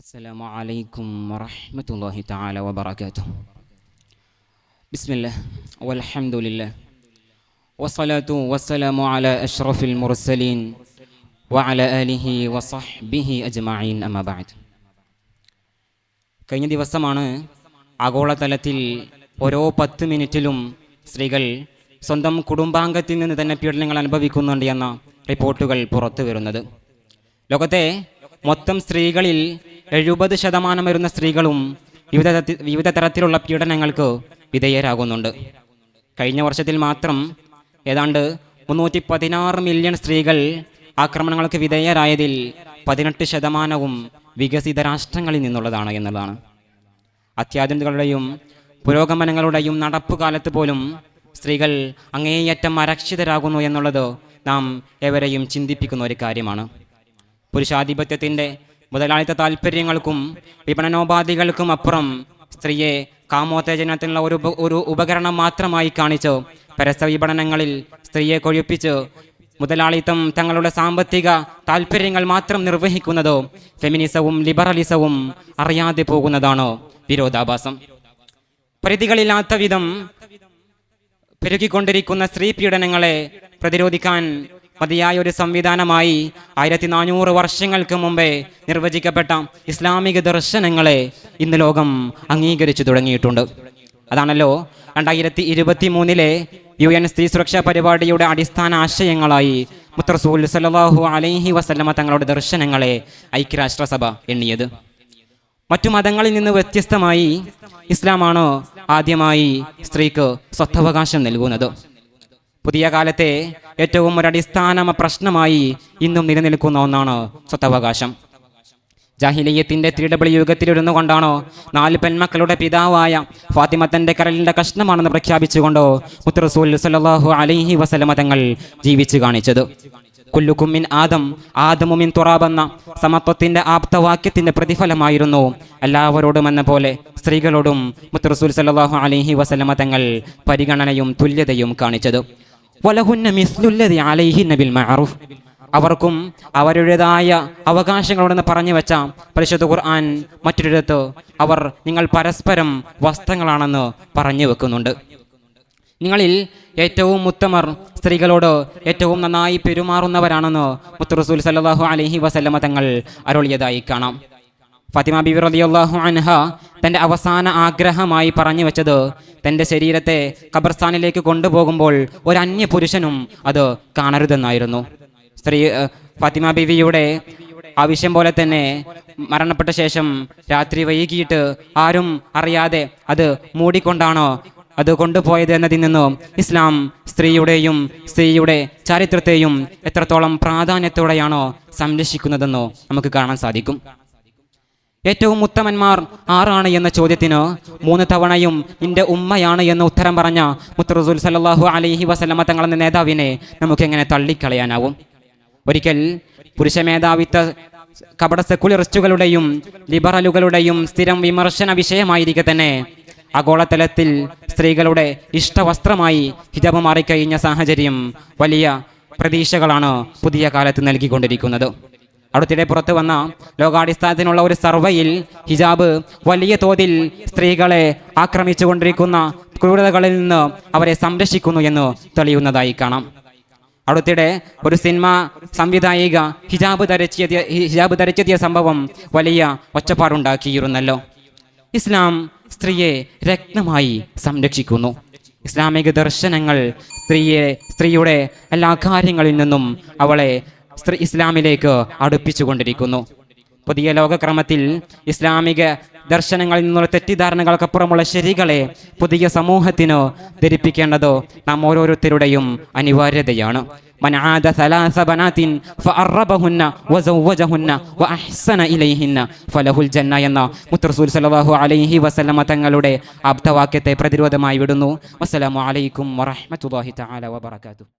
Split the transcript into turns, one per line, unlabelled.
السلام عليكم ورحمة الله تعالى وبركاته. بسم الله والحمد لله والصلاة والسلام على أشرف المرسلين وعلى آله وصحبه أجمعين أما بعد. കഴിഞ്ഞ ദിവസമാണ് ആഗോളതലത്തിൽ ഓരോ 10 മിനിറ്റിലും സ്ത്രീകൾ സ്വന്തം കുടുംബാംഗത്തിൽ നിന്ന് തന്നെ പീഡനങ്ങൾ അനുഭവിക്കുന്നുണ്ട് എന്ന റിപ്പോർട്ടുകൾ പുറത്തു വരുന്നത്. ലോകത്തെ മൊത്തം സ്ത്രീകളിൽ 70% വരുന്ന സ്ത്രീകളും വിവിധ തരത്തിലുള്ള പീഡനങ്ങൾക്ക് വിധേയരാകുന്നുണ്ട്. കഴിഞ്ഞ വർഷത്തിൽ മാത്രം ഏതാണ്ട് 316 മില്യൺ സ്ത്രീകൾ ആക്രമണങ്ങൾക്ക് വിധേയരായതിൽ 18% വികസിത രാഷ്ട്രങ്ങളിൽ നിന്നുള്ളതാണ് എന്നുള്ളതാണ്. അത്യാധുനികളുടെയും പുരോഗമനങ്ങളുടെയും നടപ്പുകാലത്ത് പോലും സ്ത്രീകൾ അങ്ങേയറ്റം അരക്ഷിതരാകുന്നു എന്നുള്ളത് നാം ഏവരെയും ചിന്തിപ്പിക്കുന്ന ഒരു കാര്യമാണ്. പുരുഷാധിപത്യത്തിൻ്റെ മുതലാളിത്ത താല്പര്യങ്ങൾക്കും വിപണനോപാധികൾക്കും അപ്പുറം സ്ത്രീയെ കാമോത്തേജനത്തിനുള്ള ഒരു ഉപകരണം മാത്രമായി കാണിച്ച് പരസ്യ വിപണനങ്ങളിൽ സ്ത്രീയെ കൊഴുപ്പിച്ച് മുതലാളിത്തം തങ്ങളുടെ സാമ്പത്തിക താല്പര്യങ്ങൾ മാത്രം നിർവഹിക്കുന്നതോ ഫെമിനിസവും ലിബറലിസവും അറിയാതെ പോകുന്നതാണോ വിരോധാഭാസം. പരിധികളില്ലാത്ത വിധം പെരുകിക്കൊണ്ടിരിക്കുന്ന സ്ത്രീ പീഡനങ്ങളെ പ്രതിരോധിക്കാൻ മതിയായ ഒരു സംവിധാനമായി 1400 വർഷങ്ങൾക്ക് മുമ്പേ നിർവചിക്കപ്പെട്ട ഇസ്ലാമിക ദർശനങ്ങളെ ഇന്ന് ലോകം അംഗീകരിച്ചു തുടങ്ങിയിട്ടുണ്ട്. അതാണല്ലോ 2023 UN സ്ത്രീ സുരക്ഷാ പരിപാടിയുടെ അടിസ്ഥാന ആശയങ്ങളായി മുത്തറസൂൽ സല്ലല്ലാഹു അലൈഹി വസല്ലമ തങ്ങളുടെ ദർശനങ്ങളെ ഐക്യരാഷ്ട്രസഭ എണ്ണിയത്. മറ്റു മതങ്ങളിൽ നിന്ന് വ്യത്യസ്തമായി ഇസ്ലാമാണ് ആദ്യമായി സ്ത്രീക്ക് സ്വത്തവകാശം നൽകുന്നത്. പുതിയ കാലത്തെ ഏറ്റവും ഒരു അടിസ്ഥാന പ്രശ്നമായി ഇന്നും നിലനിൽക്കുന്ന ഒന്നാണ് സ്വത്തവകാശം. ജാഹിലിയ്യത്തിന്റെ 3W യുഗത്തിലിരുന്നു കൊണ്ടാണോ 4 പെൺമക്കളുടെ പിതാവായ ഫാത്തിമ തന്റെ കരളിന്റെ കഷ്ണമാണെന്ന് പ്രഖ്യാപിച്ചുകൊണ്ടോ മുത്തറസൂൽ സല്ലല്ലാഹു അലൈഹി വസല്ലമ തങ്ങൾ ജീവിച്ചു കാണിച്ചത്. കുല്ലുക്കും മിൻ ആദമു മിൻ തുറാബ് എന്ന സമത്വത്തിന്റെ ആപ്തവാക്യത്തിന്റെ പ്രതിഫലമായിരുന്നു എല്ലാവരോടും എന്ന പോലെ സ്ത്രീകളോടും മുത്തറസൂൽ സല്ലല്ലാഹു അലൈഹി വസല്ലമ തങ്ങൾ പരിഗണനയും തുല്യതയും കാണിച്ചത്. വലഹുന്ന മിസ്ലുല്ലദി അലൈഹിന്ന ബിൽ മഅറൂഫ്, അവർക്കും അവരുടേതായ അവകാശങ്ങളുണ്ടെന്ന് പറഞ്ഞു വെച്ച പരിശുദ്ധ ഖുർആൻ മറ്റൊരിടത്ത് അവർ നിങ്ങൾ പരസ്പരം വസ്ത്രങ്ങളാണെന്ന് പറഞ്ഞു വെക്കുന്നുണ്ട്. നിങ്ങളിൽ ഏറ്റവും ഉത്തമർ സ്ത്രീകളോട് ഏറ്റവും നന്നായി പെരുമാറുന്നവരാണെന്ന് മുത്തറസൂൽ സല്ലല്ലാഹു അലൈഹി വസല്ലമ തങ്ങൾ അരുളിയതായി കാണാം. ഫാത്തിമ ബിബി റളിയല്ലാഹു അൻഹ തൻ്റെ അവസാന ആഗ്രഹമായി പറഞ്ഞു വെച്ചത് തൻ്റെ ശരീരത്തെ ഖബർസ്ഥാനിലേക്ക് കൊണ്ടുപോകുമ്പോൾ ഒരു അന്യ പുരുഷനും അത് കാണരുതെന്നായിരുന്നു. ഫാത്തിമ ബിവിയുടെ ആവശ്യം പോലെ തന്നെ മരണപ്പെട്ട ശേഷം രാത്രി വൈകിയിട്ട് ആരും അറിയാതെ അത് മൂടിക്കൊണ്ടാണോ അത് കൊണ്ടുപോയത് എന്നതിൽ നിന്നും ഇസ്ലാം സ്ത്രീയുടെ ചരിത്രത്തെയും എത്രത്തോളം പ്രാധാന്യത്തോടെയാണോ സംരക്ഷിക്കുന്നതെന്നോ നമുക്ക് കാണാൻ സാധിക്കും. ഏറ്റവും ഉത്തമന്മാർ ആരാണ് എന്ന ചോദ്യത്തിന് 3 തവണയും നിന്റെ ഉമ്മയാണ് എന്ന് ഉത്തരം പറഞ്ഞ മുത്തറസൂൽ സല്ലല്ലാഹു അലൈഹി വസല്ലമ തങ്ങളെന്ന നേതാവിനെ നമുക്കെങ്ങനെ തള്ളിക്കളയാനാവും? ഒരിക്കൽ പുരുഷ മേധാവിത്വ കപട സെക്കുലറിസ്റ്റുകളുടെയും ലിബറലുകളുടെയും സ്ഥിരം വിമർശന വിഷയമായിരിക്കെ തന്നെ ആഗോളതലത്തിൽ സ്ത്രീകളുടെ ഇഷ്ടവസ്ത്രമായി ഹിജാബ് മാറിക്കഴിഞ്ഞ സാഹചര്യം വലിയ പ്രതീക്ഷകളാണ് പുതിയ കാലത്ത് നൽകിക്കൊണ്ടിരിക്കുന്നത്. അടുത്തിടെ പുറത്തു വന്ന ലോകാടിസ്ഥാനത്തിനുള്ള ഒരു സർവേയിൽ ഹിജാബ് വലിയ തോതിൽ സ്ത്രീകളെ ആക്രമിച്ചു കൊണ്ടിരിക്കുന്ന ക്രൂരതകളിൽ നിന്ന് അവരെ സംരക്ഷിക്കുന്നു എന്ന് തെളിയുന്നതായി കാണാം. അടുത്തിടെ ഒരു സിനിമ സംവിധായിക ഹിജാബ് ധരിച്ചെത്തിയ സംഭവം വലിയ ഒച്ചപ്പാടുണ്ടാക്കിയിരുന്നല്ലോ. ഇസ്ലാം സ്ത്രീയെ രത്നമായി സംരക്ഷിക്കുന്നു. ഇസ്ലാമിക ദർശനങ്ങൾ സ്ത്രീയുടെ എല്ലാ കാര്യങ്ങളിൽ നിന്നും അവളെ ഇസ്ലാമിലേക്ക് അടുപ്പിച്ചുകൊണ്ടിരിക്കുന്നു. പുതിയ ലോകക്രമത്തിൽ ഇസ്ലാമിക ദർശനങ്ങളിൽ നിന്നുള്ള തെറ്റിദ്ധാരണകൾക്കപ്പുറമുള്ള ശരികളെ പുതിയ സമൂഹത്തിന് ധരിപ്പിക്കേണ്ടത് നാം ഓരോരുത്തരുടെയും അനിവാര്യതയാണ്. മൻ ആദ സലാസ ബനാതിൻ ഫഅറബഹുന്ന വസവ്വജഹുന്ന വഅഹ്സന ഇലൈഹിന്ന ഫലഹുൽ ജന്ന എന്ന മുത്തറസൂൽ സല്ലല്ലാഹു അലൈഹി വസല്ലമ തങ്ങളുടെ ആപ്തവാക്യത്തെ പ്രതിരോധമായി വിടുന്നു. വസ്സലാമു അലൈക്കും വറഹ്മത്തുള്ളാഹി തആല വബറകാതുഹു.